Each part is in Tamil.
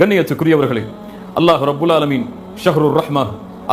கண்ணியத்துக்குரியவர்களே, அல்லாஹ் ரப்புல் ஆலமீன் ஷஹ்ருர் ரஹ்மா,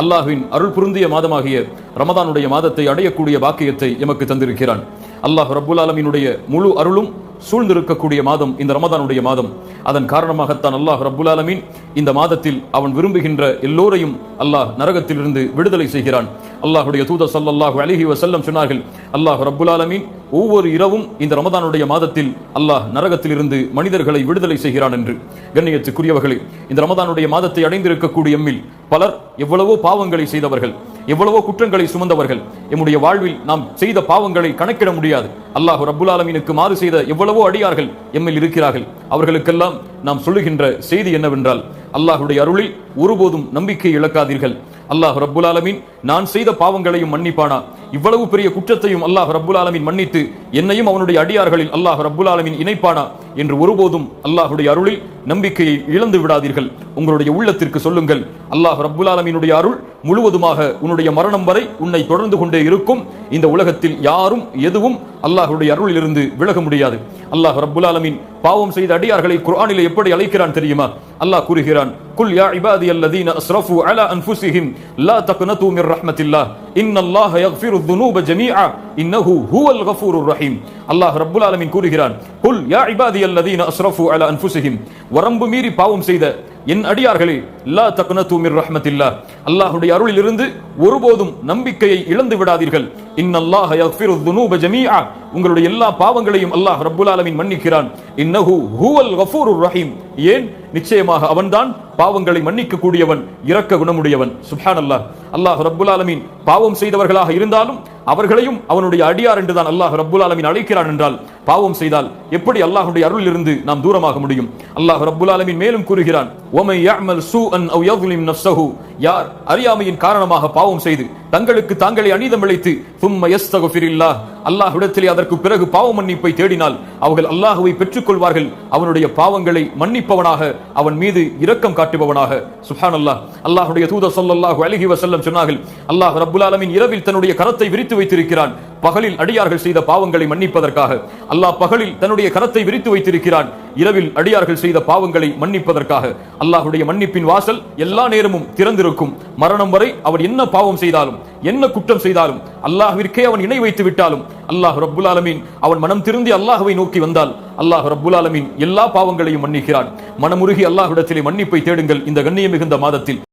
அல்லாஹ்வின் அருள் புரிந்திய மாதமாகிய ரமதானுடைய மாதத்தை அடையக்கூடிய பாக்கியத்தை எமக்கு தந்திருக்கிறான். அல்லாஹ் ரப்புல் ஆலமீனுடைய முழு அருளும் சூழ்ந்திருக்கக்கூடிய மாதம் இந்த ரமதானுடைய மாதம். அதன் காரணமாகத்தான் அல்லாஹ் ரப்புல் ஆலமீன் இந்த மாதத்தில் அவன் விரும்புகின்ற எல்லோரையும் அல்லாஹ் நரகத்திலிருந்து விடுதலை செய்கிறான். அல்லாஹுடைய தூதர் ஸல்லல்லாஹு அலைஹி வஸல்லம் சொன்னார்கள், அல்லாஹ் ரப்புல் ஆலமீன் ஒவ்வொரு இரவும் இந்த ரமதானுடைய மாதத்தில் அல்லாஹ் நரகத்திலிருந்து மனிதர்களை விடுதலை செய்கிறான் என்று. கண்ணியத்துக்குரியவர்களே, இந்த ரமதானுடைய மாதத்தை அடைந்திருக்கக்கூடிய எம்மில் பலர் எவ்வளவோ பாவங்களை செய்தவர்கள், எவ்வளவோ குற்றங்களை சுமந்தவர்கள். எம்முடைய வாழ்வில் நாம் செய்த பாவங்களை கணக்கிட முடியாது. அல்லாஹ் ரப்புல் ஆலமீனுக்கு மாறு செய்த எவ்வளவோ அடியார்கள் எம்மில் இருக்கிறார்கள். அவர்களுக்கெல்லாம் நாம் சொல்லுகின்ற செய்தி என்னவென்றால், அல்லாஹுடைய அருளில் ஒருபோதும் நம்பிக்கை இழக்காதீர்கள். அல்லாஹ் ரப்புல் ஆலமீன் நான் செய்த பாவங்களையும் மன்னிப்பானா? இவ்வளவு பெரிய குற்றத்தையும் அல்லாஹ் ரப்புல் ஆலமீன் மன்னித்து என்னையும் அவனுடைய அடியார்களில் அல்லாஹ் ரப்புல் ஆலமீன் இணைப்பானா என்று ஒருபோதும் அல்லாஹுடைய அருளில் நம்பிக்கையை இழந்து விடாதீர்கள். உங்களுடைய உள்ளத்திற்கு சொல்லுங்கள், அல்லாஹ் ரப்புல் ஆலமீனுடைய அருள் முழுவதுமாக உன்னுடைய மரணம் வரை உன்னை தொடர்ந்து கொண்டே இருக்கும். இந்த உலகத்தில் யாரும் எதுவும் அல்லாஹுடைய அருளிலிருந்து விலக முடியாது. அல்லாஹ் ரப்புல் ஆலமீன் பாவம் செய்த அடியார்களை குர்ஆனிலே எப்படி அழைக்கிறான் தெரியுமா? அல்லாஹ் கூறுகிறான், குல் யா இபாதியல்லதீன அஸ்ரஃபு அலா அன்ஃபுஸிஹிம் லா தக்னது மிர் ரஹ்மத்தில்லாஹ் இன்னல்லாஹ யக்ஃபிரு ذுனூப ஜமீஆ இன்னஹு ஹுவல் கஃபூருர் ரஹீம். அல்லாஹ் ரப்புல் ஆலமீன் கூறுகிறான், குல் யா இபாதியல்லதீன அஸ்ரஃபு அலா அன்ஃபுஸிஹிம், வரம்பு மீறி பாவம் செய்த என் அடியார்களே, லா தக்னது மிர் ரஹ்மத்தில்லாஹ், அல்லாஹ்வுடைய அருளிலிருந்து ஒருபோதும் நம்பிக்கையை இழந்து விடாதீர்கள். இன்னல்லாஹ யக்ஃபிரு ذுனூப ஜமீஆ, உங்களுடைய எல்லா பாவங்களையும் அல்லாஹ் ரப்புல் ஆலமீன் மன்னிக்கிறான். இன்னஹு ஹுவல் கஃபூருர் ரஹீம், ஏன்? நிச்சயமாக அவன்தான் பாவங்களை மன்னிக்க கூடியவன், இரக்க குணமுடையவன். சுப்ஹானல்லாஹ். அல்லாஹ் ரப்புல் ஆலமீன் பாவம் செய்தவர்களாக இருந்தாலும் அவர்களையும் அவனுடைய அடியார் என்றுதான் அல்லாஹ் ரப்புல் ஆலமீன் அழைக்கிறான் என்றால், பாவம் செய்தால் எப்படி அல்லாஹ்வுடைய அருளிலிருந்து நாம் தூரமாக முடியும்? அல்லாஹ் ரப்புல் ஆலமீன் மேலும் கூறுகிறான், வமன் யஅமல் சூஅன் அவ் யظ்லிம் நஃப்ஸஹு, யார் அறியாமையின் காரணமாக பாவம் செய்து தங்களுக்கு தாங்களே அநீதம் இழைத்து ثم يستغفرில்லாஹ், அல்லாஹ்விடத்திலே அதற்கு பிறகு பாவ மன்னிப்பை தேடினால் அவர்கள் அல்லாஹ்வை பெற்றுக்கொள்வார்கள். அவனுடைய பாவங்களை மன்னிப்பவனாக, அவன் மீது இரக்கம் காட்டுபவனாக. சுப்ஹானல்லாஹ். அல்லாஹ்வுடைய தூதர் ஸல்லல்லாஹு அலைஹி வஸல்லம் சொன்னார்கள், அல்லாஹ் ரப்புல் ஆலமீன் இரவில் தன்னுடைய கரத்தை விரித்து வைத்திருக்கிறான் பகலில் அடியார்கள் செய்த பாவங்களை மன்னிப்பதற்காக. அல்லாஹ் பகலில் தன்னுடைய கரத்தை விரித்து வைத்திருக்கிறான் இரவில் அடியார்கள் செய்த பாவங்களை மன்னிப்பதற்காக. அல்லாஹ்வுடைய மன்னிப்பின் வாசல் எல்லா நேரமும் திறந்திருக்கும். மரணம் வரை அவன் என்ன பாவம் செய்தாலும், என்ன குற்றம் செய்தாலும், அல்லாஹ்விற்கே அவன் இணை வைத்து விட்டாலும், அல்லாஹ் ரப்புல் ஆலமீன் அவன் மனம் திருந்தி அல்லாஹ்வை நோக்கி வந்தால் அல்லாஹ் ரப்புல் ஆலமீன் எல்லா பாவங்களையும் மன்னிக்கிறான். மனமுருகி அல்லாஹ்விடத்திலே மன்னிப்பை தேடுங்கள் இந்த கண்ணியம் மிகுந்த மாதத்தில்.